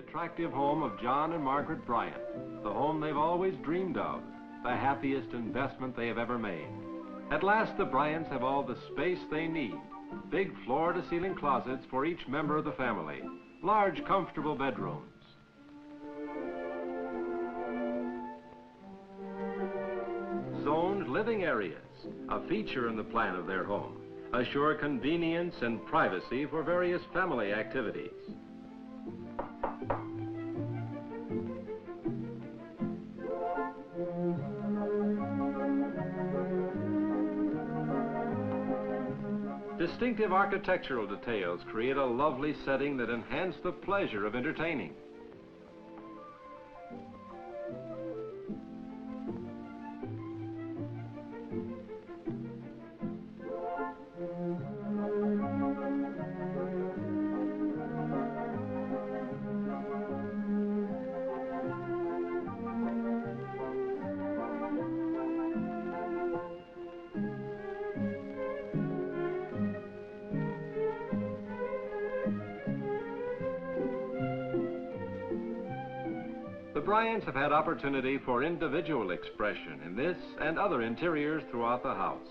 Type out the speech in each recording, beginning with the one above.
attractive home of John and Margaret Bryant, the home they've always dreamed of, the happiest investment they have ever made. At last, the Bryants have all the space they need. Big floor-to-ceiling closets for each member of the family. Large, comfortable bedrooms. Zoned living areas, a feature in the plan of their home. Assure convenience and privacy for various family activities. Distinctive architectural details create a lovely setting that enhance the pleasure of entertaining. The Bryants have had opportunity for individual expression in this and other interiors throughout the house,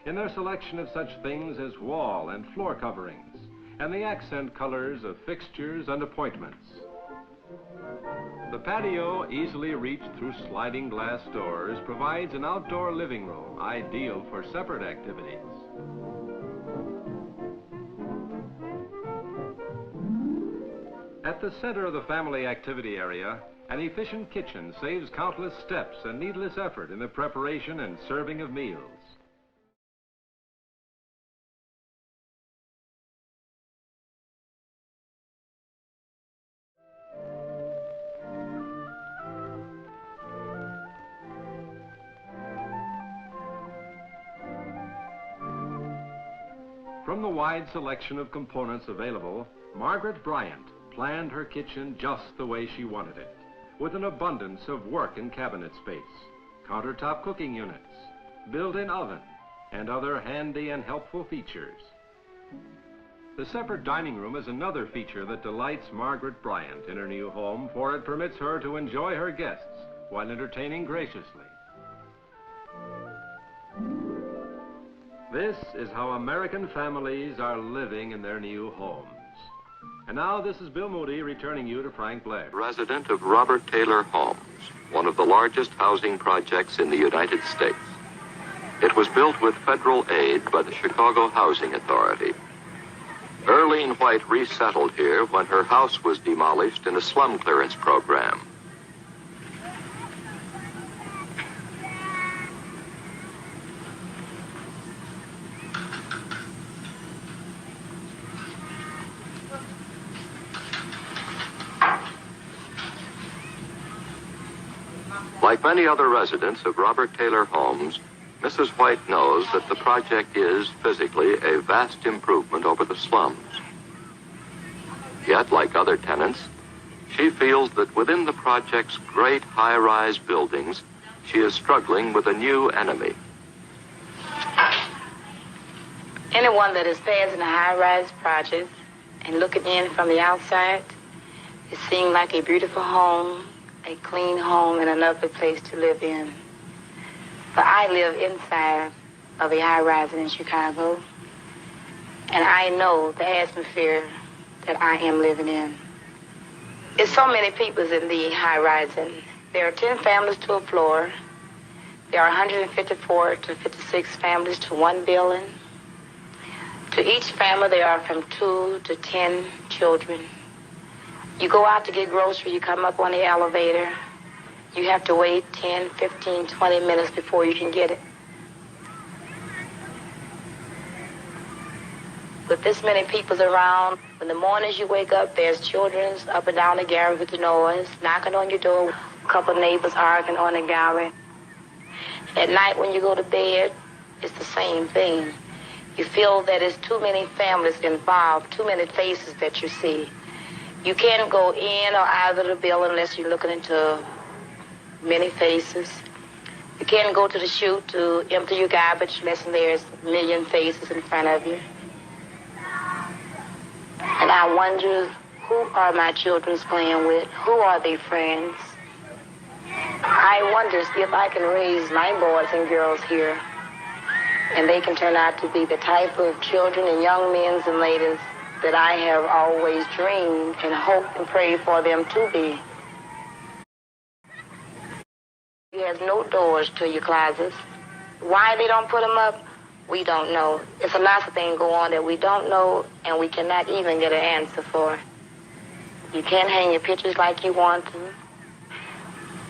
in their selection of such things as wall and floor coverings, and the accent colors of fixtures and appointments. The patio, easily reached through sliding glass doors, provides an outdoor living room ideal for separate activities. At the center of the family activity area, an efficient kitchen saves countless steps and needless effort in the preparation and serving of meals. From the wide selection of components available, Margaret Bryant planned her kitchen just the way she wanted it, with an abundance of work and cabinet space, countertop cooking units, built-in oven, and other handy and helpful features. The separate dining room is another feature that delights Margaret Bryant in her new home, for it permits her to enjoy her guests while entertaining graciously. This is how American families are living in their new homes. And now, this is Bill Moody returning you to Frank Blair. Resident of Robert Taylor Homes, one of the largest housing projects in the United States. It was built with federal aid by the Chicago Housing Authority. Earlene White resettled here when her house was demolished in a slum clearance program. Like many other residents of Robert Taylor Homes, Mrs. White knows that the project is, physically, a vast improvement over the slums. Yet, like other tenants, she feels that within the project's great high-rise buildings, she is struggling with a new enemy. Anyone that is passing a high-rise project and looking in from the outside, it seems like a beautiful home, a clean home, and another place to live in. But I live inside of a high-rise in Chicago, and I know the atmosphere that I am living in. There's so many people in the high-rise, and there are 10 families to a floor. There are 154 to 56 families to one building. To each family, there are from 2 to 10 children. You go out to get groceries, you come up on the elevator, you have to wait 10, 15, 20 minutes before you can get it. With this many people around, in the mornings you wake up, there's children up and down the gallery with the noise, knocking on your door, a couple of neighbors arguing on the gallery. At night when you go to bed, it's the same thing. You feel that there's too many families involved, too many faces that you see. You can't go in or out of the building unless you're looking into many faces. You can't go to the chute to empty your garbage unless there's a million faces in front of you. And I wonder Who are my children playing with? Who are their friends? I wonder if I can raise my boys and girls here, and they can turn out to be the type of children and young men and ladies that I have always dreamed and hoped and prayed for them to be. There's no doors to your closets. Why they don't put them up, we don't know. It's a lot of things go on that we don't know, and we cannot even get an answer for. You can't hang your pictures like you want to.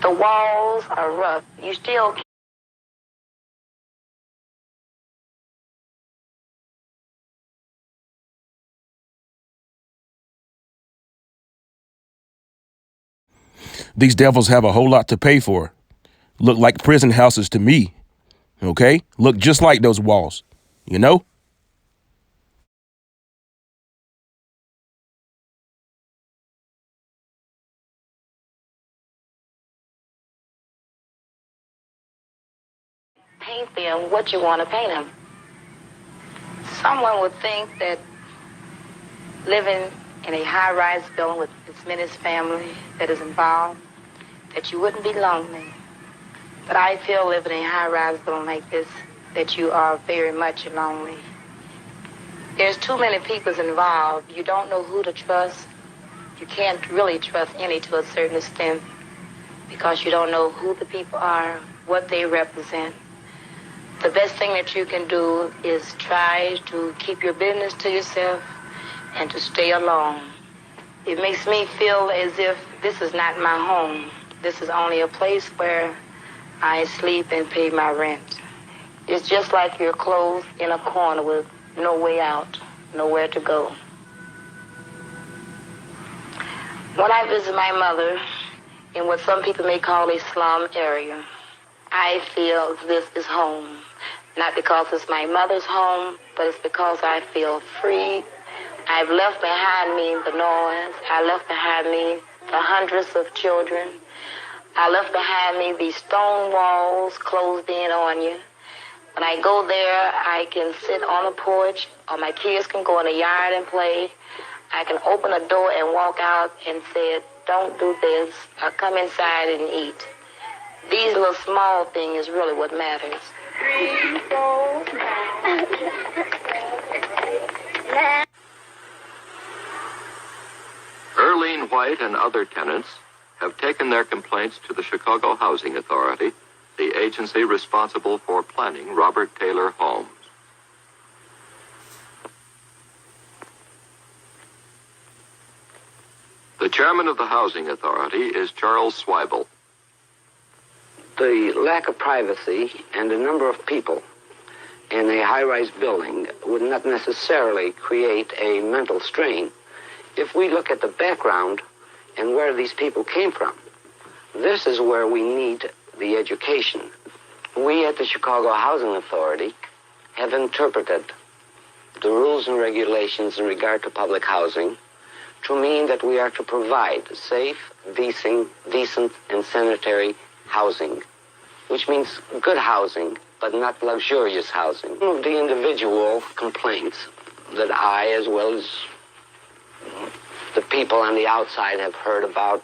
The walls are rough. You still can't. These devils have a whole lot to pay for. Look like prison houses to me. Okay? Look just like those walls. You know? Paint them what you want to paint them. Someone would think that living in a high-rise building with as many family that is involved, that you wouldn't be lonely. But I feel living in a high-rise building like this, that you are very much lonely. There's too many people involved. You don't know who to trust. You can't really trust any to a certain extent because you don't know who the people are, what they represent. The best thing that you can do is try to keep your business to yourself and to stay alone. It makes me feel as if this is not my home. This is only a place where I sleep and pay my rent. It's just like you're closed in a corner with no way out, nowhere to go. When I visit my mother in what some people may call a slum area, I feel this is home. Not because it's my mother's home, but it's because I feel free. I've left behind me the noise. I left behind me the hundreds of children. I left behind me these stone walls closed in on you. When I go there, I can sit on a porch, or my kids can go in the yard and play. I can open a door and walk out and say, don't do this, or come inside and eat. These little small things is really what matters. 3, 4, 9. Earlene White and other tenants have taken their complaints to the Chicago Housing Authority, the agency responsible for planning Robert Taylor homes. The chairman of the Housing Authority is Charles Swibel. The lack of privacy and the number of people in a high-rise building would not necessarily create a mental strain. If we look at the background and where these people came from, this is where we need the education. We at the Chicago Housing Authority have interpreted the rules and regulations in regard to public housing to mean that we are to provide safe, decent, and sanitary housing, which means good housing, but not luxurious housing. Some of the individual complaints that I, as well as the people on the outside, have heard about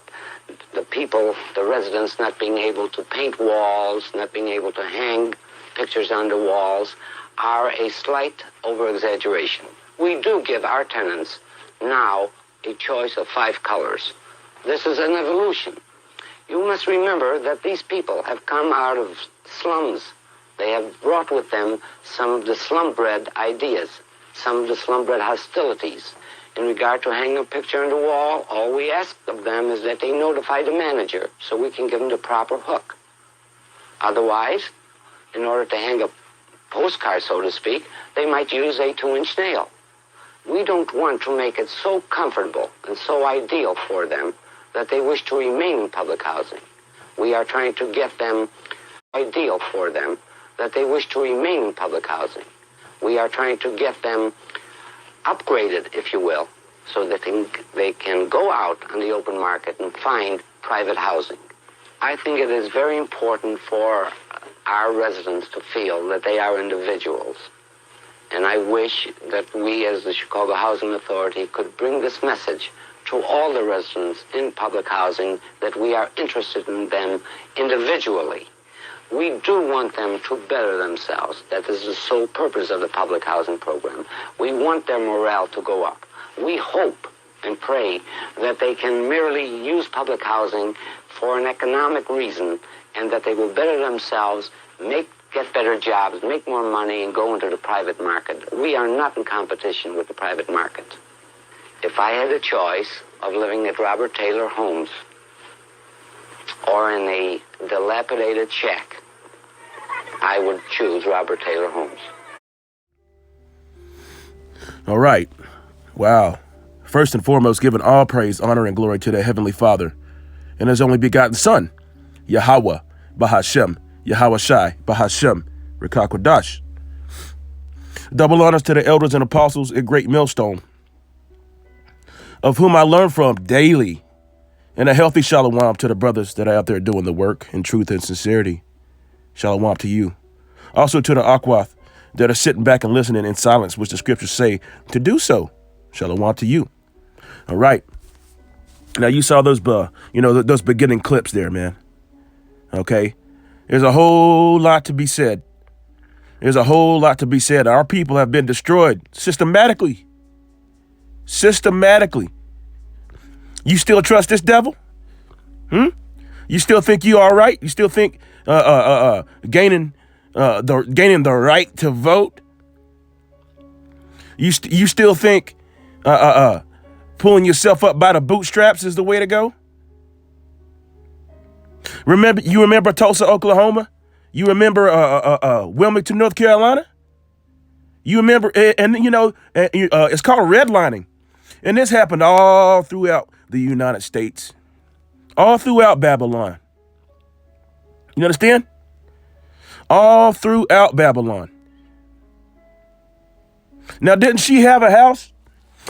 the people, the residents, not being able to paint walls, not being able to hang pictures on the walls, are a slight over-exaggeration. We do give our tenants now a choice of 5 colors. This is an evolution. You must remember that these people have come out of slums. They have brought with them some of the slum-bred ideas, some of the slum-bred hostilities. In regard to hanging a picture on the wall, all we ask of them is that they notify the manager so we can give them the proper hook. Otherwise, in order to hang a postcard, so to speak, they might use a 2-inch nail. We don't want to make it so comfortable and so ideal for them that they wish to remain in public housing. We are trying to get them ideal for them that they wish to remain in public housing. We are trying to get them upgraded, if you will, so that they can go out on the open market and find private housing. I think it is very important for our residents to feel that they are individuals. And I wish that we, as the Chicago Housing Authority, could bring this message to all the residents in public housing that we are interested in them individually. We do want them to better themselves. That is the sole purpose of the public housing program. We want their morale to go up. We hope and pray that they can merely use public housing for an economic reason and that they will better themselves, get better jobs, make more money, and go into the private market. We are not in competition with the private market. If I had a choice of living at Robert Taylor Homes or in a dilapidated shack, I would choose Robert Taylor Homes. All right. Wow. First and foremost, giving all praise, honor, and glory to the Heavenly Father and His only begotten Son, Yahweh, Bahashem, Yahweh Shai, Bahashem, Rekakwadash. Double honors to the elders and apostles at Great Millstone, of whom I learn from daily, and a healthy shalom to the brothers that are out there doing the work in truth and sincerity. Shalom to you. Also to the Akwath that are sitting back and listening in silence, which the scriptures say to do so. Shalom to you. All right. Now you saw those beginning clips there, man. Okay. There's a whole lot to be said. There's a whole lot to be said. Our people have been destroyed systematically. Systematically. You still trust this devil? You still think you all right? You still think gaining the right to vote? You still think pulling yourself up by the bootstraps is the way to go? You remember Tulsa, Oklahoma? You remember Wilmington, North Carolina? You remember, it's called redlining. And this happened all throughout the United States, all throughout Babylon. You understand? All throughout Babylon. Now, didn't she have a house?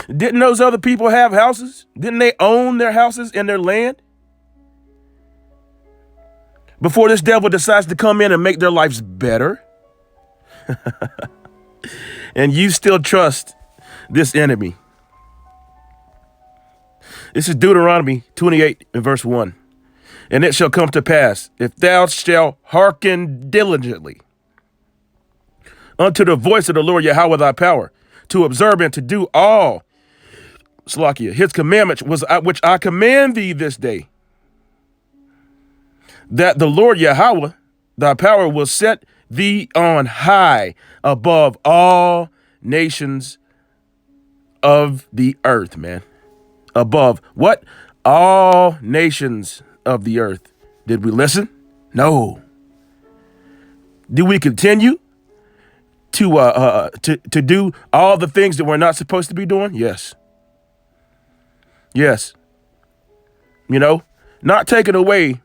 Didn't those other people have houses? Didn't they own their houses and their land? Before this devil decides to come in and make their lives better. And you still trust this enemy. This is Deuteronomy 28 and verse 1. And it shall come to pass, if thou shalt hearken diligently unto the voice of the Lord Yahweh thy power, to observe and to do all, Slakia, his commandments which I command thee this day, that the Lord Yahweh thy power will set thee on high above all nations of the earth, man. Above what? All nations of the earth. Did we listen? No. Do we continue to do all the things that we're not supposed to be doing? Yes. Yes. Not taken away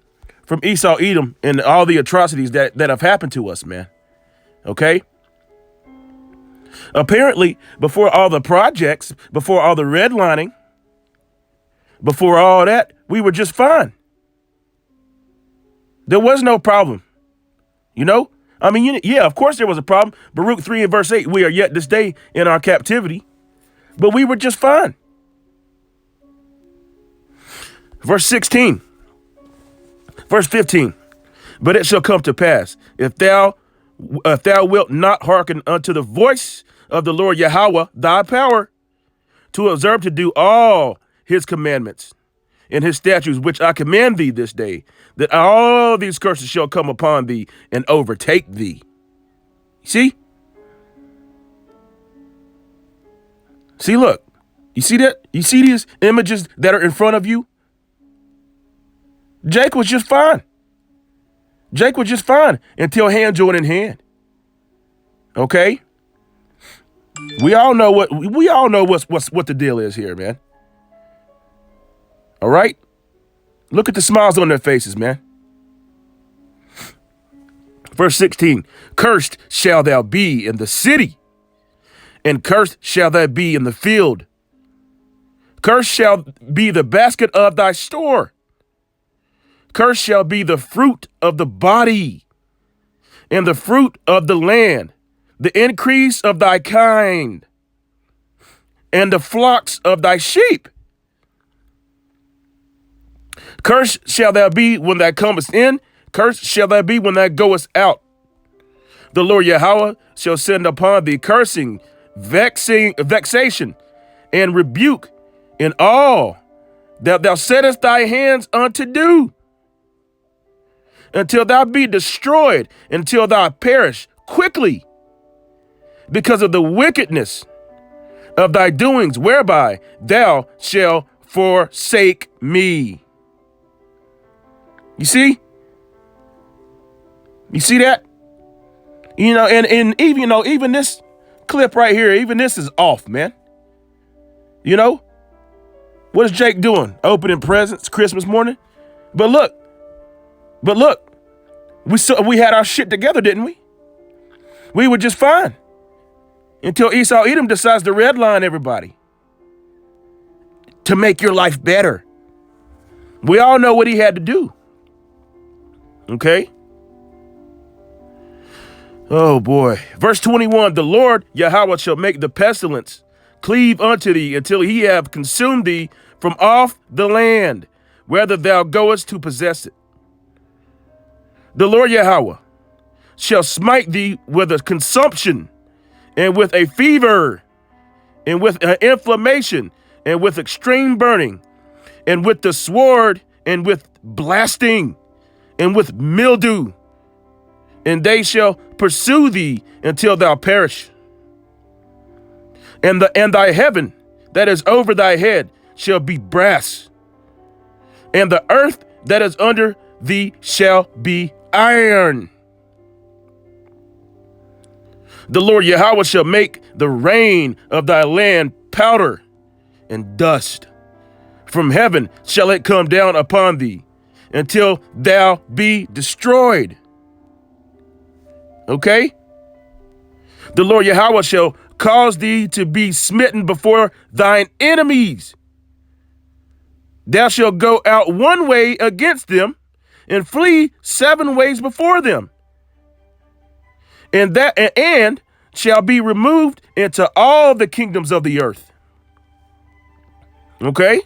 from Esau, Edom, and all the atrocities that have happened to us, man. Okay? Apparently, before all the projects, before all the redlining, before all that, we were just fine. There was no problem. Of course there was a problem. Baruch 3 and verse 8, we are yet this day in our captivity, but we were just fine. Verse 16, verse 15, but it shall come to pass, if thou wilt not hearken unto the voice of the Lord Yahweh, thy power, to observe to do all his commandments and his statutes, which I command thee this day, that all these curses shall come upon thee and overtake thee. See? See, look. You see that? You see these images that are in front of you? Jake was just fine. Jake was just fine until hand joined in hand. Okay? We all know what the deal is here, man. All right? Look at the smiles on their faces, man. Verse 16, cursed shall thou be in the city, and cursed shall thou be in the field. Cursed shall be the basket of thy store. Cursed shall be the fruit of the body, and the fruit of the land, the increase of thy kind, and the flocks of thy sheep. Cursed shall thou be when thou comest in. Cursed shall thou be when thou goest out. The Lord Yahweh shall send upon thee cursing, vexation, and rebuke in all that thou settest thy hands unto do, until thou be destroyed, until thou perish quickly, because of the wickedness of thy doings, whereby thou shalt forsake me. You see? You see that? You know, and even, you know, even this clip right here, even this is off, man. You know? What is Jake doing? Opening presents Christmas morning? But look, we had our shit together, didn't we? We were just fine. Until Esau Edom decides to redline everybody to make your life better. We all know what he had to do. Okay? Oh boy. Verse 21, the Lord Yahweh shall make the pestilence cleave unto thee until he have consumed thee from off the land, whether thou goest to possess it. The Lord Yahweh shall smite thee with a consumption, and with a fever, and with an inflammation, and with extreme burning, and with the sword, and with blasting, and with mildew, and they shall pursue thee until thou perish. And thy heaven that is over thy head shall be brass, and the earth that is under thee shall be iron. The Lord Yahweh shall make the rain of thy land powder and dust. From heaven shall it come down upon thee until thou be destroyed. Okay? The Lord Yahweh shall cause thee to be smitten before thine enemies. Thou shalt go out one way against them and flee 7 ways before them. And shall be removed into all the kingdoms of the earth. Okay?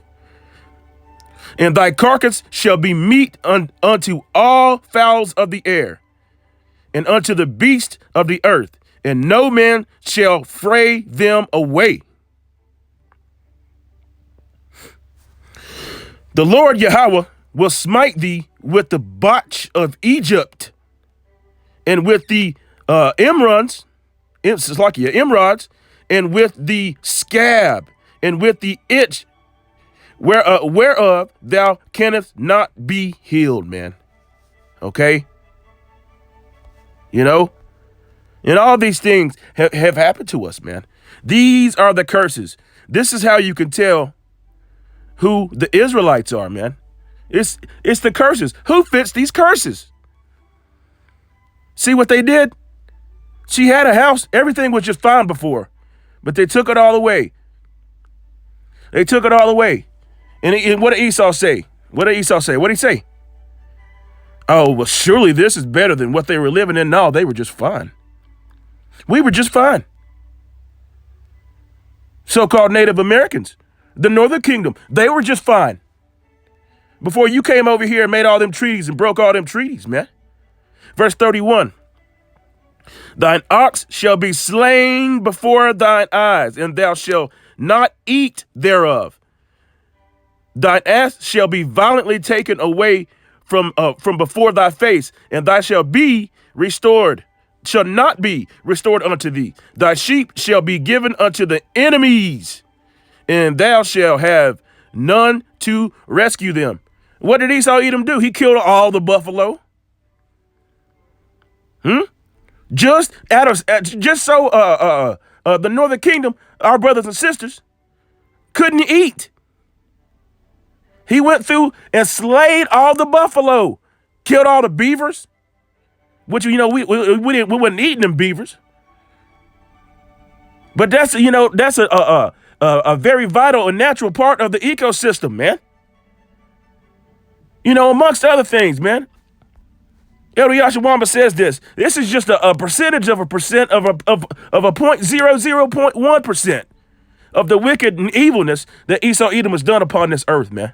And thy carcass shall be meat unto all fowls of the air, and unto the beasts of the earth, and no man shall fray them away. The Lord Yahweh will smite thee with the botch of Egypt, and with the emrods, and with the scab, and with the itch, whereof thou canst not be healed, man. Okay? You know? And all these things have happened to us, man. These are the curses. This is how you can tell who the Israelites are, man. It's the curses. Who fits these curses? See what they did? She had a house. Everything was just fine before, but they took it all away. They took it all away. And what did Esau say? What did he say? Oh, well, surely this is better than what they were living in. No, they were just fine. We were just fine. So-called Native Americans, the Northern Kingdom, they were just fine. Before you came over here and made all them treaties and broke all them treaties, man. Verse 31. Thine ox shall be slain before thine eyes, and thou shalt not eat thereof. Thine ass shall be violently taken away from before thy face, and thou shalt be restored, shall not be restored unto thee. Thy sheep shall be given unto the enemies, and thou shalt have none to rescue them. What did Esau Edom do? He killed all the buffalo. Just so the Northern Kingdom, our brothers and sisters, couldn't eat. He went through and slayed all the buffalo, killed all the beavers, which, you know, we wasn't eating them beavers. But that's a very vital and natural part of the ecosystem, man. You know, amongst other things, man. Elder Yashawamba says this. This is just a percentage of a 0.1% of the wicked and evilness that Esau Edom has done upon this earth, man.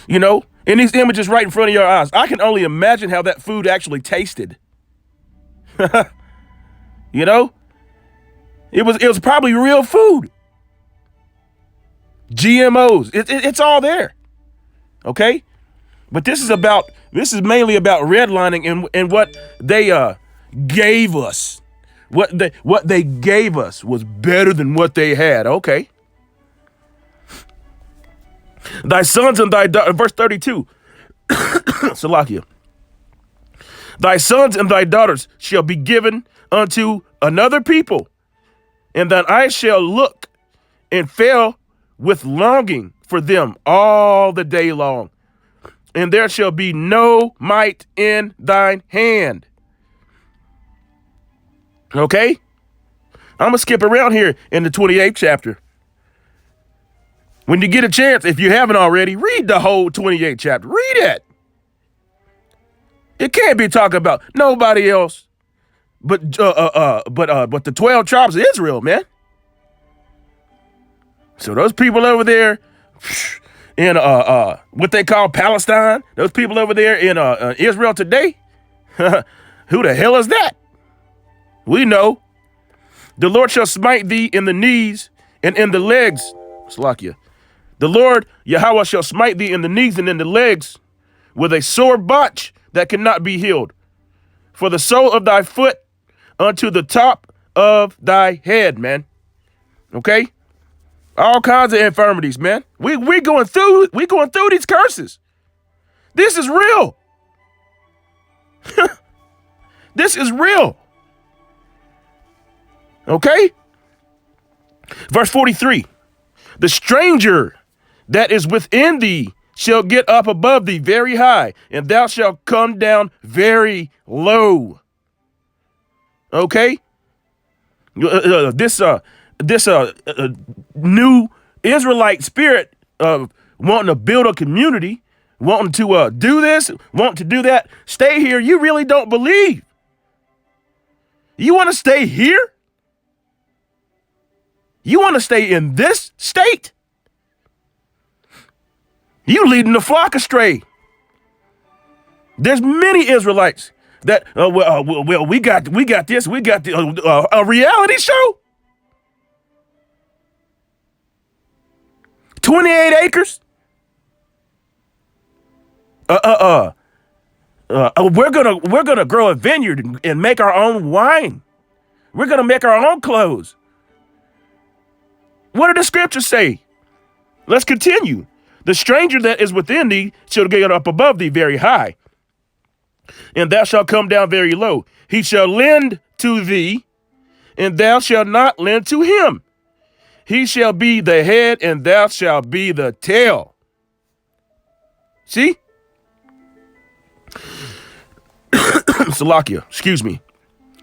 You know, and these images right in front of your eyes. I can only imagine how that food actually tasted. You know, it was probably real food. GMOs, it's all there. Okay, but this is mainly about redlining and what they gave us. What they gave us was better than what they had. Okay. Thy sons and thy daughters, verse 32. Salakia. Thy sons and thy daughters shall be given unto another people, and thine eyes shall look and fail with longing for them all the day long, and there shall be no might in thine hand. Okay? I'm going to skip around here in the 28th chapter. When you get a chance, if you haven't already, read the whole 28th chapter. Read it. It can't be talking about nobody else but the 12 tribes of Israel, man. So those people over there in what they call Palestine, those people over there in Israel today, who the hell is that? We know. The Lord shall smite thee in the knees and in the legs. Salakia. The Lord Yahweh shall smite thee in the knees and in the legs with a sore botch that cannot be healed, for the sole of thy foot unto the top of thy head, man. Okay? All kinds of infirmities, man. We going through these curses. This is real. This is real. Okay? Verse 43. The stranger that is within thee shall get up above thee very high, and thou shalt come down very low. Okay? This new Israelite spirit of wanting to build a community, wanting to do this, wanting to do that, stay here. You really don't believe. You want to stay here? You want to stay in this state? You leading the flock astray. There's many Israelites that we got this, we got a reality show. 28 acres. We're gonna grow a vineyard and make our own wine. We're gonna make our own clothes. What do the scriptures say? Let's continue. The stranger that is within thee shall get up above thee very high, and thou shalt come down very low. He shall lend to thee, and thou shalt not lend to him. He shall be the head, and thou shalt be the tail. See? Salakia, excuse me.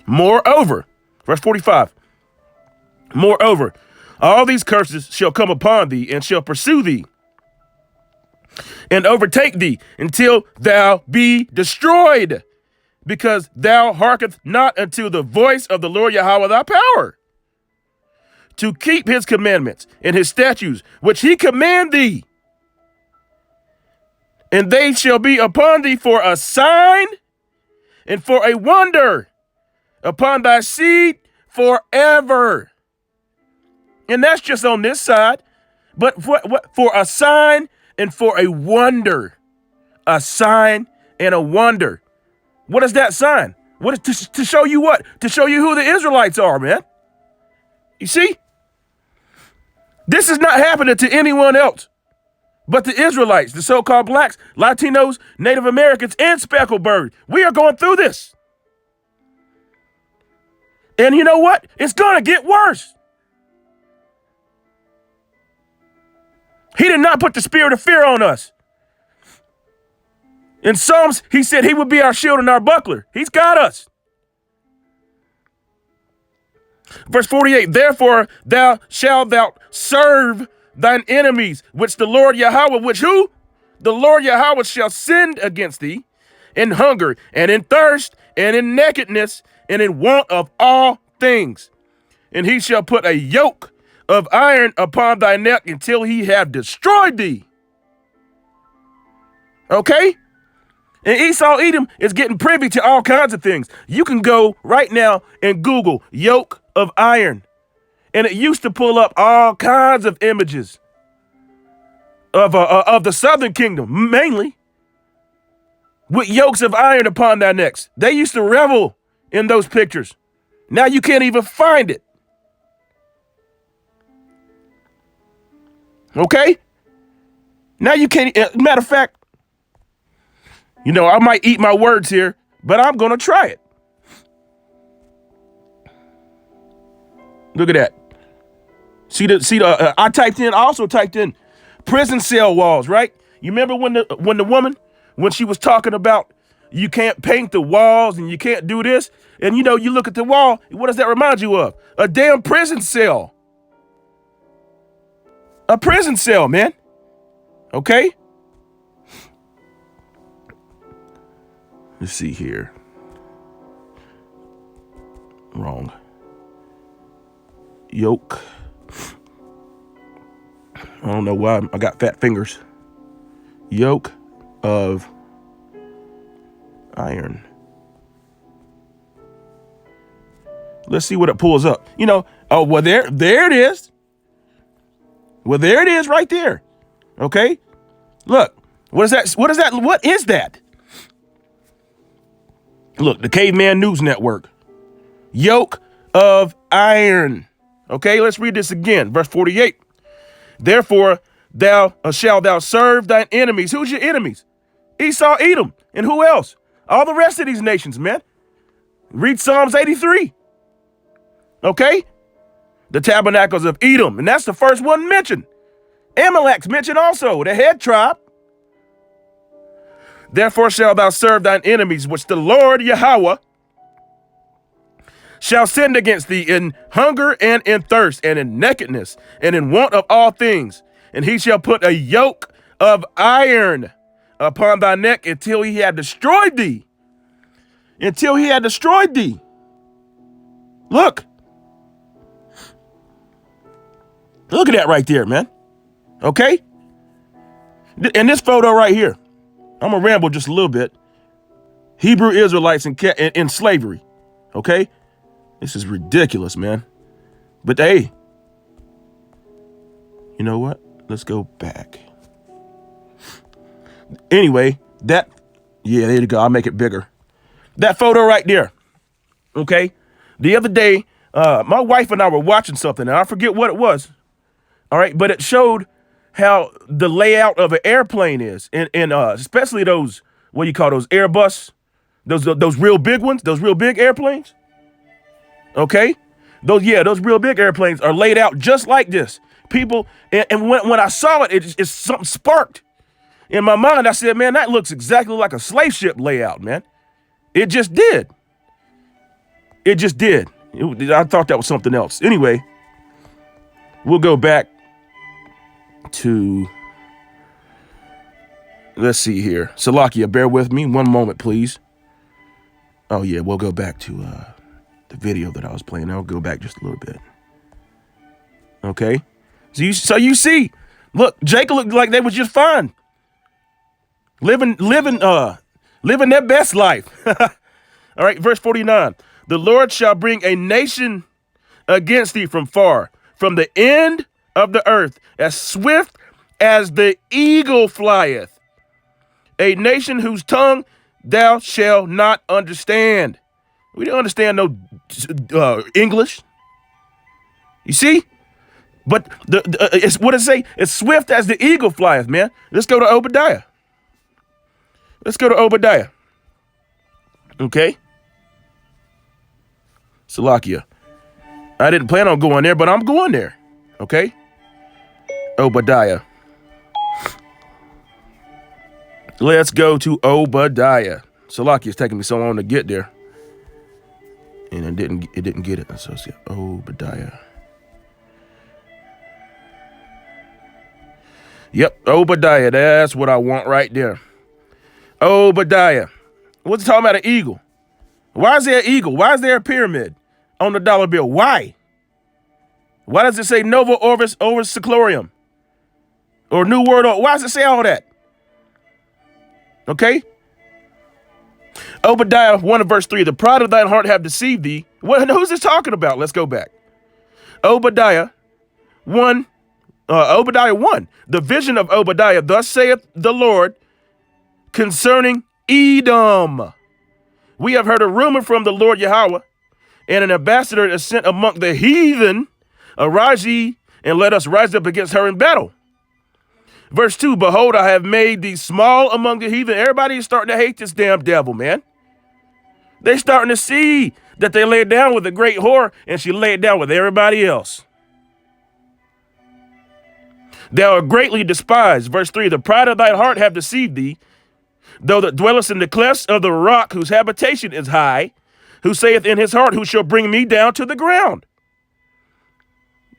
Moreover, verse 45. Moreover, all these curses shall come upon thee, and shall pursue thee, and overtake thee, until thou be destroyed, because thou hearkenest not unto the voice of the Lord Yahweh thy power, to keep his commandments and his statutes, which he command thee. And they shall be upon thee for a sign and for a wonder upon thy seed forever. And that's just on this side. But for a sign and for a wonder. A sign and a wonder. What is that sign? What is to show you what? To show you who the Israelites are, man. You see? This is not happening to anyone else but the Israelites, the so-called blacks, Latinos, Native Americans, and speckled bird. We are going through this. And you know what? It's going to get worse. He did not put the spirit of fear on us. In Psalms, he said he would be our shield and our buckler. He's got us. Verse 48, therefore thou shalt serve thine enemies, which the Lord Yahweh, which who? The Lord Yahweh shall send against thee in hunger and in thirst and in nakedness and in want of all things. And he shall put a yoke of iron upon thy neck until he have destroyed thee. Okay? And Esau Edom is getting privy to all kinds of things. You can go right now and Google yoke of iron. And it used to pull up all kinds of images of the southern kingdom, mainly, with yokes of iron upon their necks. They used to revel in those pictures. Now you can't even find it. Okay? Now you can't, matter of fact, you know, I might eat my words here, but I'm going to try it. Look at that. I also typed in prison cell walls, right? You remember when the woman, when she was talking about you can't paint the walls and you can't do this, and you know, you look at the wall, what does that remind you of? A damn prison cell. A prison cell, man. Okay? Let's see here. Wrong. Yoke. I don't know why I got fat fingers. Yoke of iron. Let's see what it pulls up. You know, oh, well, there it is. Well, there it is right there. Okay? Look, what is that? What is that? What is that? Look, the Caveman News Network. Yoke of iron. Okay, let's read this again. Verse 48. Therefore, shalt thou serve thine enemies. Who's your enemies? Esau, Edom. And who else? All the rest of these nations, man. Read Psalms 83. Okay? The tabernacles of Edom. And that's the first one mentioned. Amalek's mentioned also, the head tribe. Therefore shalt thou serve thine enemies, which the Lord Yahweh shall send against thee in hunger and in thirst and in nakedness and in want of all things. And he shall put a yoke of iron upon thy neck until he had destroyed thee. Until he had destroyed thee. Look. Look at that right there, man. Okay? And this photo right here. I'm going to ramble just a little bit. Hebrew Israelites in slavery. Okay? This is ridiculous, man. But hey, you know what? Let's go back. Anyway, there you go. I'll make it bigger. That photo right there. Okay? The other day, my wife and I were watching something, and I forget what it was. All right? But it showed how the layout of an airplane is, and especially those, what do you call those, Airbus, those real big ones, those real big airplanes. Okay, those real big airplanes are laid out just like this. People, and when I saw it, it's something sparked in my mind. I said, man, that looks exactly like a slave ship layout, man. It just did. It just did. I thought that was something else. Anyway, we'll go back to, let's see here. Salakia, bear with me one moment, please. Oh yeah, we'll go back to the video that I was playing. I'll go back just a little bit. Okay, so you see, look, Jacob looked like they was just fine, living their best life. All right, verse 49. The Lord shall bring a nation against thee from far, from the end of the earth, as swift as the eagle flieth. A nation whose tongue thou shalt not understand. We don't understand no English. You see? But it's what it say? It's swift as the eagle flieth, man. Let's go to Obadiah. Okay. Salakia. I didn't plan on going there, but I'm going there. Okay. Obadiah. Let's go to Obadiah. Salakia is taking me so long to get there. And it didn't get it. So let's get Obadiah. Yep, Obadiah. That's what I want right there. Obadiah. What's it talking about, an eagle? Why is there an eagle? Why is there a pyramid on the dollar bill? Why? Why does it say Nova Orbis Seclorium? Or New World Order? Why does it say all that? Okay? Obadiah 1 and verse 3, the pride of thine heart have deceived thee. Who's this talking about? Let's go back. Obadiah 1, the vision of Obadiah, thus saith the Lord concerning Edom. We have heard a rumor from the Lord Yahweh, and an ambassador is sent among the heathen. Arise ye, and let us rise up against her in battle. Verse 2, behold, I have made thee small among the heathen. Everybody is starting to hate this damn devil, man. They're starting to see that they laid down with a great whore, and she laid down with everybody else. Thou art greatly despised. Verse 3, the pride of thy heart have deceived thee, though that dwellest in the clefts of the rock, whose habitation is high, who saith in his heart, who shall bring me down to the ground?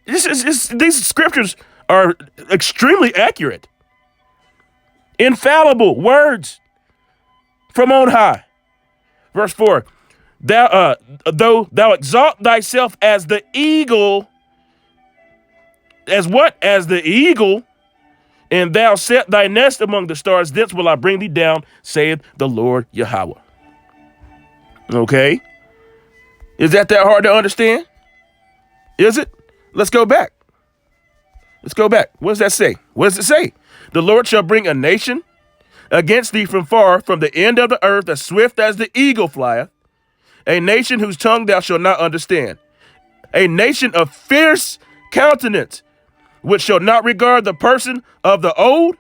These scriptures are extremely accurate. Infallible words from on high. Verse 4, though thou exalt thyself as the eagle, as what? As the eagle, and thou set thy nest among the stars, thence will I bring thee down, saith the Lord Yahweh. Okay? Is that hard to understand? Is it? Let's go back. Let's go back. What does that say? What does it say? The Lord shall bring a nation against thee from far, from the end of the earth, as swift as the eagle flieth, a nation whose tongue thou shalt not understand, a nation of fierce countenance, which shall not regard the person of the old,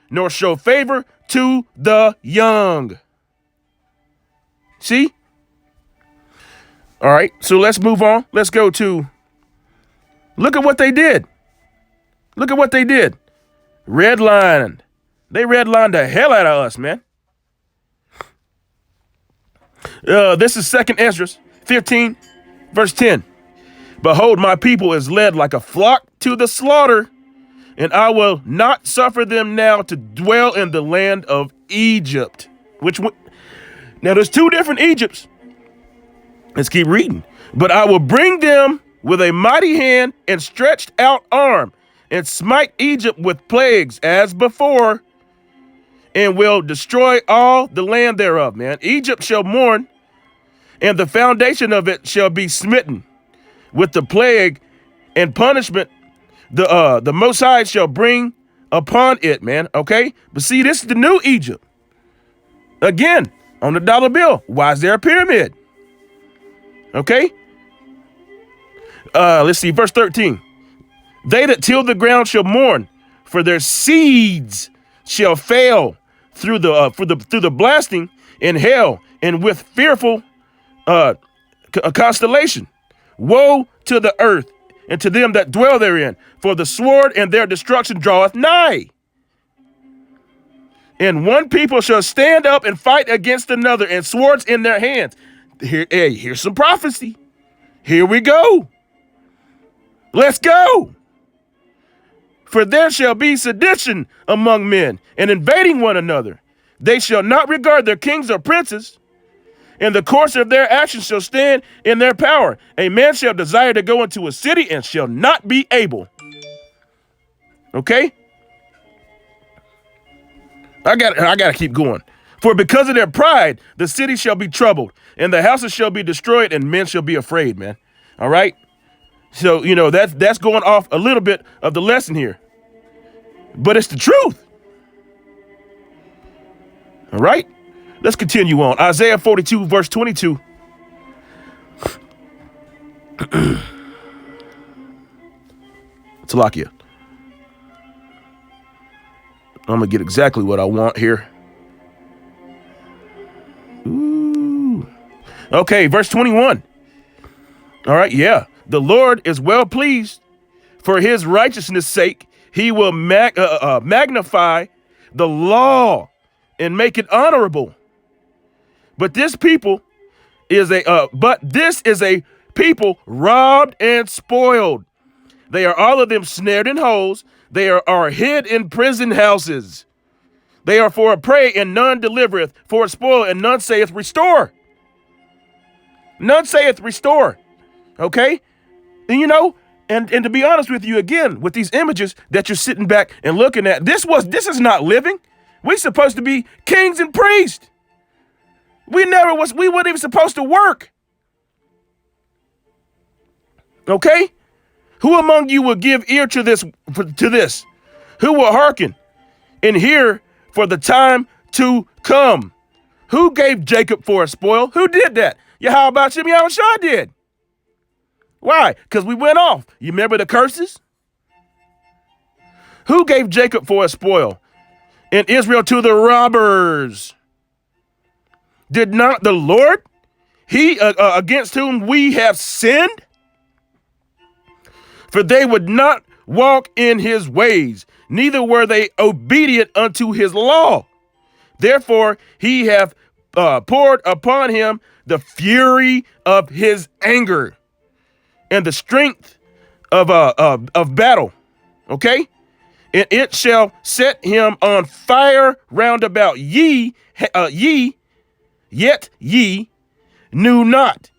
nor show favor to the young. See? All right, so let's move on. Let's go to, look at what they did. Look at what they did. Redlined. They redlined the hell out of us, man. This is 2nd Ezra 15, verse 10. Behold, my people is led like a flock to the slaughter, and I will not suffer them now to dwell in the land of Egypt. Now there's two different Egypts. Let's keep reading. But I will bring them with a mighty hand and stretched out arm, and smite Egypt with plagues as before, and will destroy all the land thereof, man. Egypt shall mourn, and the foundation of it shall be smitten with the plague and punishment the Most High shall bring upon it, man. Okay? But see, this is the new Egypt. Again, on the dollar bill. Why is there a pyramid? Okay? Let's see, verse 13. They that till the ground shall mourn, for their seeds shall fail through the blasting in hell, and with fearful constellation. Woe to the earth and to them that dwell therein, for the sword and their destruction draweth nigh. And one people shall stand up and fight against another, and swords in their hands. Here's some prophecy. Here we go. Let's go. For there shall be sedition among men, and invading one another. They shall not regard their kings or princes, and the course of their actions shall stand in their power. A man shall desire to go into a city and shall not be able. Okay? I gotta keep going. For because of their pride, the city shall be troubled, and the houses shall be destroyed, and men shall be afraid, man. All right? So, that's going off a little bit of the lesson here. But it's the truth. All right? Let's continue on. Isaiah 42, verse 22. Talakia. I'm going to get exactly what I want here. Ooh. Okay, verse 21. All right, yeah. The Lord is well pleased. For his righteousness' sake, he will magnify the law and make it honorable. But this is a people robbed and spoiled. They are all of them snared in holes. They are hid in prison houses. They are for a prey, and none delivereth, for a spoil, and none saith restore. None saith restore. Okay? And and to be honest with you, again, with these images that you're sitting back and looking at, this is not living. We supposed to be kings and priests. We weren't even supposed to work. Okay? Who among you will give ear to this? Who will hearken and hear for the time to come? Who gave Jacob for a spoil? Who did that? Yahweh Shem Yahushua did. Why? Because we went off. You remember the curses? Who gave Jacob for a spoil and Israel to the robbers? Did not the Lord, he against whom we have sinned? For they would not walk in his ways, neither were they obedient unto his law. Therefore he hath poured upon him the fury of his anger and the strength of battle. Okay? And it shall set him on fire round about. Yet ye knew not,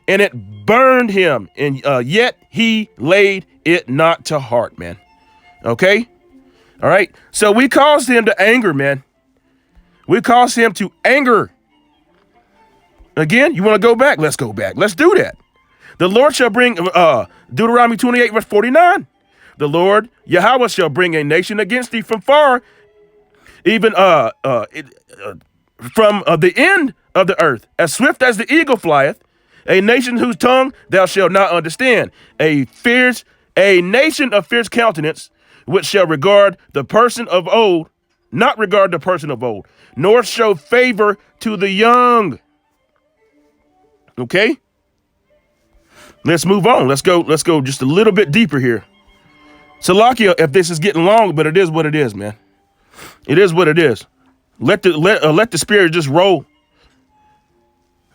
and it burned him, and yet he laid it not to heart, man. Okay? All right? So we caused him to anger, man. We caused him to anger. Again, you want to go back? Let's go back. Let's do that. The Lord shall bring, Deuteronomy 28, verse 49. The Lord, Yahweh, shall bring a nation against thee from far, even from the end of the earth, as swift as the eagle flieth, a nation whose tongue thou shalt not understand, a nation of fierce countenance, which shall regard the person of old, not regard the person of old, nor show favor to the young. Okay? Let's move on. Let's go just a little bit deeper here. Salakia, if this is getting long, but it is what it is, man. It is what it is. Let the spirit just roll.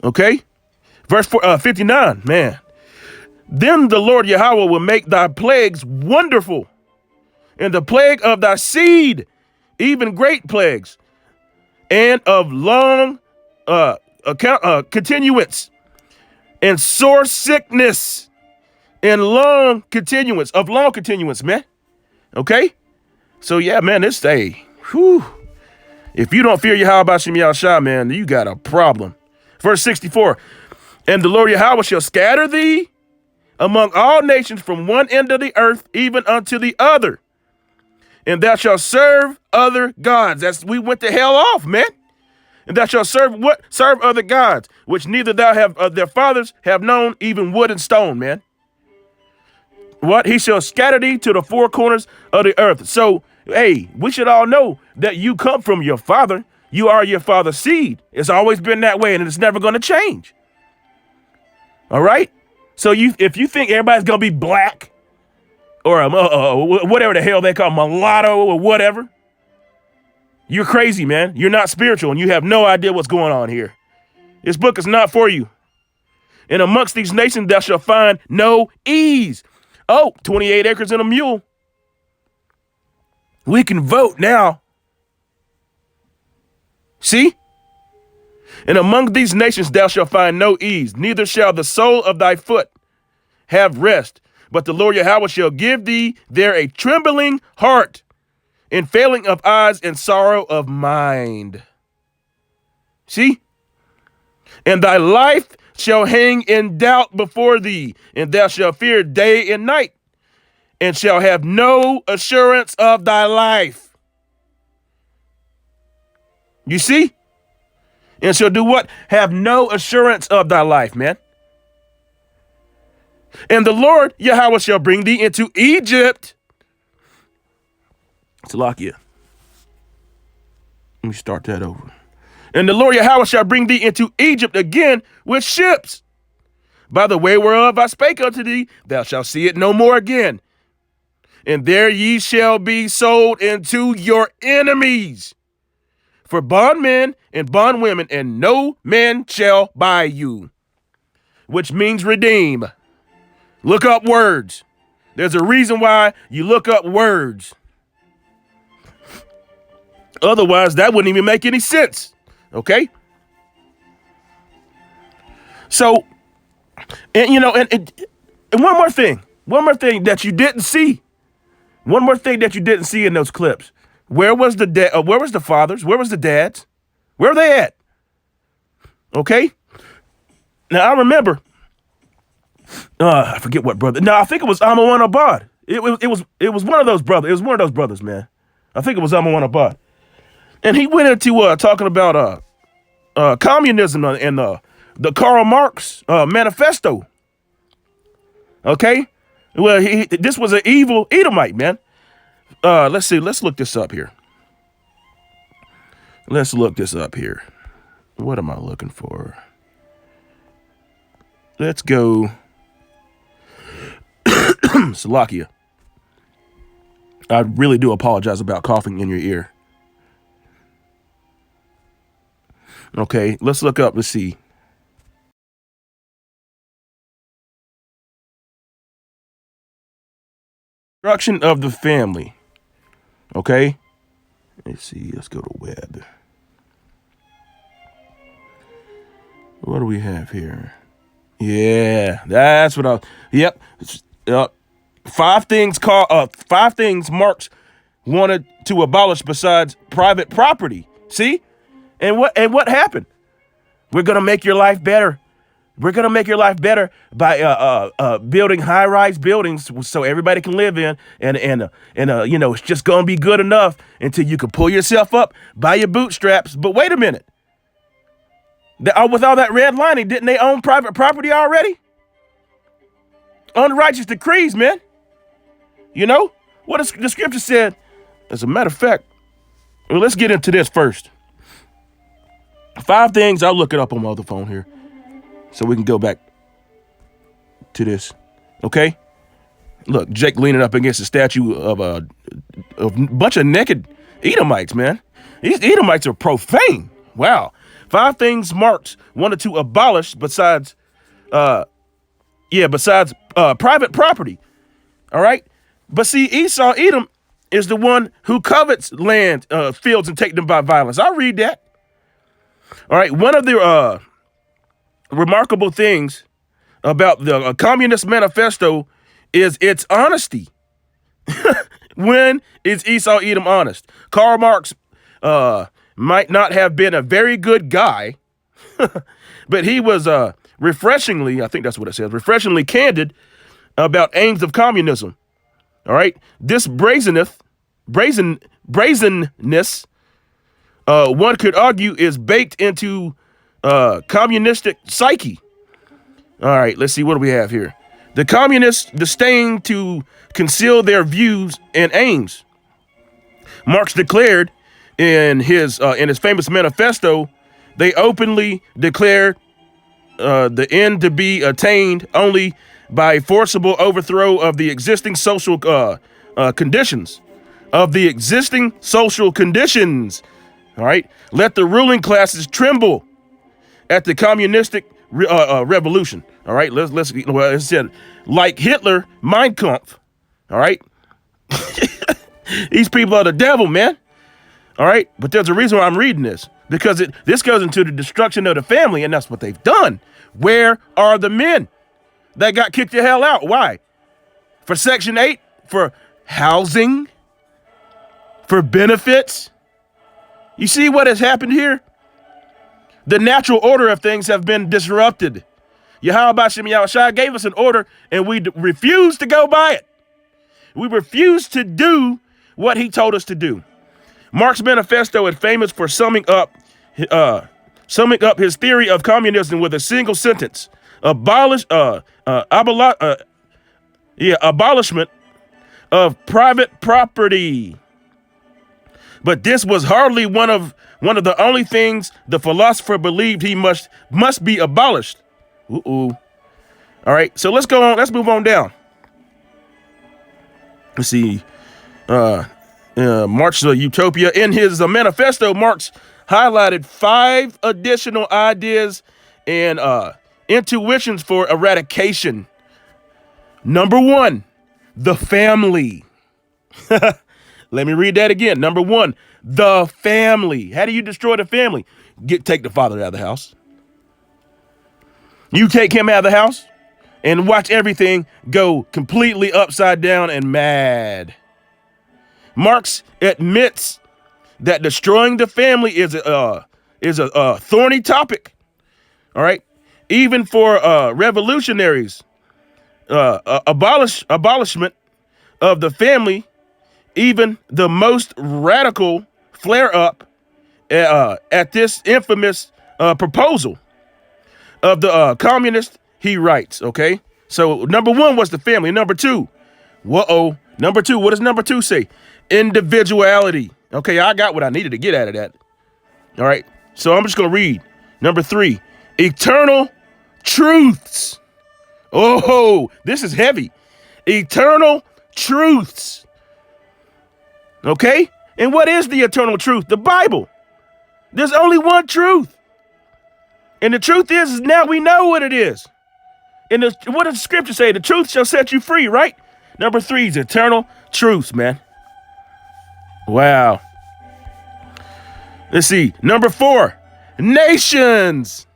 Okay? Verse 59, man. Then the Lord Yahweh will make thy plagues wonderful, and the plague of thy seed, even great plagues, and of long continuance, and sore sickness, and long continuance, man. Okay? So yeah, man, this day, whew. If you don't fear Yahweh Shem Yahushua, man, you got a problem. Verse 64, and the Lord Yahweh shall scatter thee among all nations from one end of the earth, even unto the other. And thou shalt serve other gods. We went the hell off, man. And thou shalt serve what? Serve other gods, which neither thou have their fathers have known, even wood and stone, man. What? He shall scatter thee to the four corners of the earth. So, hey, we should all know that you come from your father. You are your father's seed. It's always been that way, and it's never going to change. All right? So if you think everybody's going to be black or whatever the hell they call mulatto or whatever, you're crazy, man. You're not spiritual, and you have no idea what's going on here. This book is not for you. And amongst these nations thou shalt find no ease. Oh, 28 acres and a mule. We can vote now. See? And among these nations thou shalt find no ease, neither shall the sole of thy foot have rest. But the Lord Yahweh shall give thee there a trembling heart, and failing of eyes, and sorrow of mind. See? And thy life shall hang in doubt before thee, and thou shalt fear day and night, and shall have no assurance of thy life. You see? And shall do what? Have no assurance of thy life, man. And the Lord Yahweh shall bring thee into Egypt. Salakia. Let me start that over. And the Lord Yahweh shall bring thee into Egypt again with ships. By the way whereof I spake unto thee, thou shalt see it no more again. And there ye shall be sold into your enemies for bondmen and bondwomen, and no man shall buy you, which means redeem. Look up words. There's a reason why you look up words. Otherwise, that wouldn't even make any sense. Okay? So, and one more thing that you didn't see. One more thing that you didn't see in those clips. Where was the where was the fathers? Where was the dads? Where are they at? Okay. Now I remember. I forget what brother. No, I think it was Amawan Abad. It was one of those brothers. It was one of those brothers, man. I think it was Amawan Abad. And he went into talking about communism and the Karl Marx manifesto. Okay. Well, this was an evil Edomite, man. Let's see. Let's look this up here. Let's look this up here. What am I looking for? Let's go. Slovakia. I really do apologize about coughing in your ear. Okay, let's look up. Let's see. Destruction of the family. Okay. Let's see. Let's go to web. What do we have here? Yeah, that's what Yep. Five things Marx wanted to abolish besides private property. See? And what happened? We're gonna make your life better. We're gonna make your life better by building high-rise buildings so everybody can live in, and you know, it's just gonna be good enough until you can pull yourself up by your bootstraps. But wait a minute. With all that redlining, didn't they own private property already? Unrighteous decrees, man. You know what the scripture said. As a matter of fact, well, let's get into this first. 5 things. I'll look it up on my other phone here, so we can go back to this. Okay. Look, Jake leaning up against a statue of a bunch of naked Edomites, man. These Edomites are profane. Wow. 5 things Marx wanted to abolish besides private property. All right. But see, Esau, Edom, is the one who covets land, fields, and take them by violence. I'll read that. All right. One of the remarkable things about the Communist Manifesto is its honesty. When is Esau, Edom honest? Karl Marx might not have been a very good guy, but he was refreshingly, I think that's what it says, refreshingly candid about aims of communism. All right. This brazenness, one could argue, is baked into communistic psyche. All right. Let's see. What do we have here? The communists disdain to conceal their views and aims. Marx declared in his famous manifesto, they openly declared the end to be attained only by forcible overthrow of the existing social conditions. All right. Let the ruling classes tremble at the communistic revolution. All right. Well, it said, like Hitler, Mein Kampf. All right. These people are the devil, man. All right. But there's a reason why I'm reading this, because this goes into the destruction of the family, and that's what they've done. Where are the men that got kicked the hell out? Why? For Section 8, for housing, for benefits. You see what has happened here? The natural order of things have been disrupted. Yahweh Hashem Yahushua gave us an order, and we refused to go by it. We refused to do what he told us to do. Marx's manifesto is famous for summing up his theory of communism with a single sentence: abolishment of private property. But this was hardly one of the only things the philosopher believed he must be abolished. All right, so let's go on. Let's move on down. Let's see. Marx's Utopia. In his manifesto, Marx highlighted 5 additional ideas and intuitions for eradication. Number 1, the family. Let me read that again. Number 1, the family. How do you destroy the family? Take the father out of the house. You take him out of the house and watch everything go completely upside down and mad. Marx admits that destroying the family is a thorny topic. All right. Even for revolutionaries, abolishment of the family, even the most radical flare up at this infamous proposal of the communist, he writes, okay? So number one was the family. Number two, number two, what does number two say? Individuality. Okay, I got what I needed to get out of that. All right, so I'm just going to read. Number three, eternal truths. Oh, this is heavy. Eternal truths. Okay, and what is the eternal truth? The Bible. There's only one truth. And the truth is now we know what it is. And what does the scripture say? The truth shall set you free, right? Number three is eternal truths, man. Wow. Let's see. Number four, nations.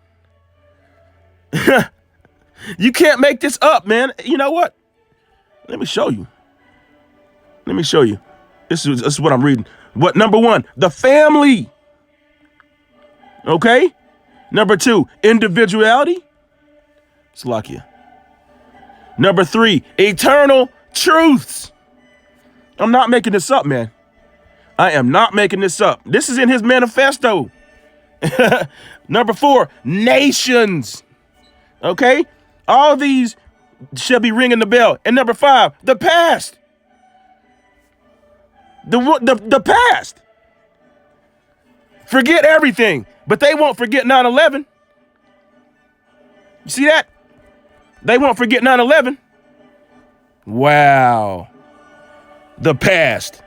You can't make this up, man. You know what? Let me show you. This is what I'm reading. What? Number one, the family. Okay. Number two, individuality. Slakia. Number three, eternal truths. I'm not making this up, man. I am not making this up. This is in his manifesto. Number four, nations. Okay? All these shall be ringing the bell. And number five, the past. The past. Forget everything, but they won't forget 9/11. You see that? They won't forget 9/11. Wow. The past.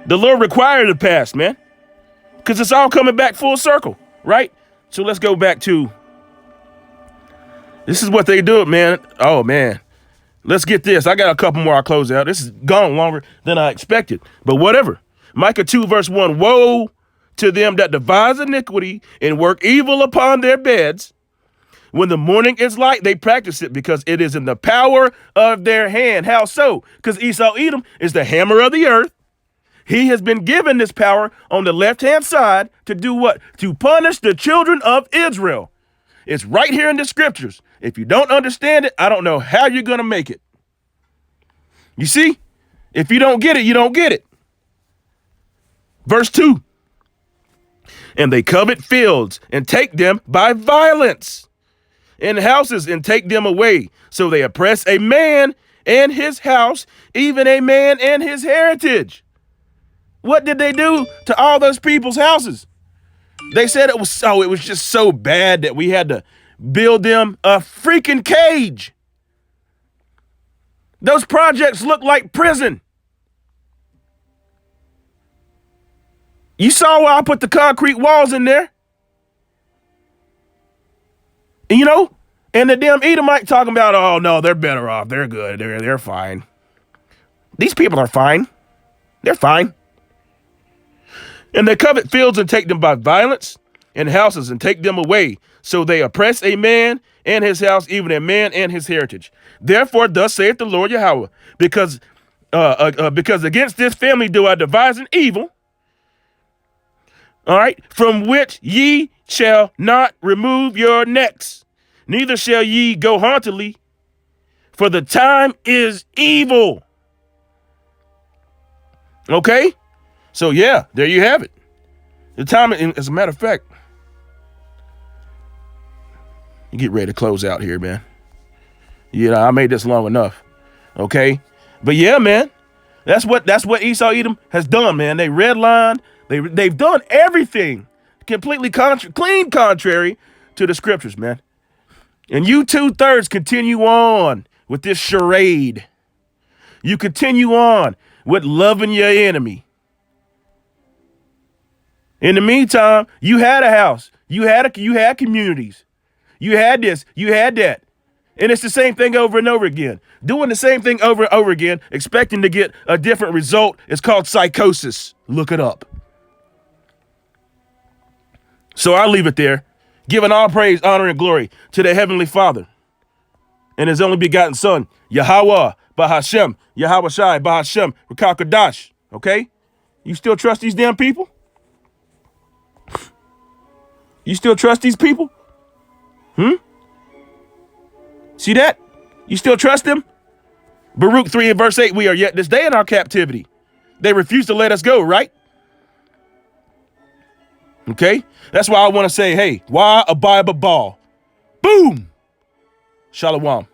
The Lord required the past, man. Because it's all coming back full circle, right? So let's go back to, this is what they do, man. Oh, man. Let's get this. I got a couple more I'll close out. This has gone longer than I expected, but whatever. Micah 2 verse 1, woe to them that devise iniquity and work evil upon their beds. When the morning is light, they practice it because it is in the power of their hand. How so? Because Esau Edom is the hammer of the earth. He has been given this power on the left-hand side to do what? To punish the children of Israel. It's right here in the scriptures. If you don't understand it, I don't know how you're going to make it. You see? If you don't get it, you don't get it. Verse 2. And they covet fields and take them by violence, and houses and take them away. So they oppress a man and his house, even a man and his heritage. What did they do to all those people's houses? They said it was just so bad that we had to build them a freaking cage. Those projects look like prison. You saw why I put the concrete walls in there. And, and the damn Edomite talking about, oh no, they're better off. They're good. They're fine. These people are fine. They're fine. And they covet fields and take them by violence, and houses and take them away. So they oppress a man and his house, even a man and his heritage. Therefore, thus saith the Lord Yahweh, because against this family do I devise an evil, all right, from which ye shall not remove your necks, neither shall ye go hauntily, for the time is evil. Okay? So, yeah, there you have it. The time, as a matter of fact, you get ready to close out here, man. I made this long enough. Okay? But, yeah, man, that's what Esau Edom has done, man. They redlined. They've done everything completely clean contrary to the scriptures, man. And you 2/3 continue on with this charade. You continue on with loving your enemy. In the meantime, you had a house, you had communities, you had this, you had that. And it's the same thing over and over again. Doing the same thing over and over again, expecting to get a different result, is called psychosis. Look it up. So I'll leave it there, giving all praise, honor, and glory to the Heavenly Father and his only begotten Son, Yahweh, Bahashem, Yahweh Shai, Bahashem, Rakakadash. Okay? You still trust these damn people? You still trust these people? See that? You still trust them? Baruch 3 and verse 8, we are yet this day in our captivity. They refuse to let us go, right? Okay? That's why I want to say, hey, why a Bible ball? Boom! Shalom.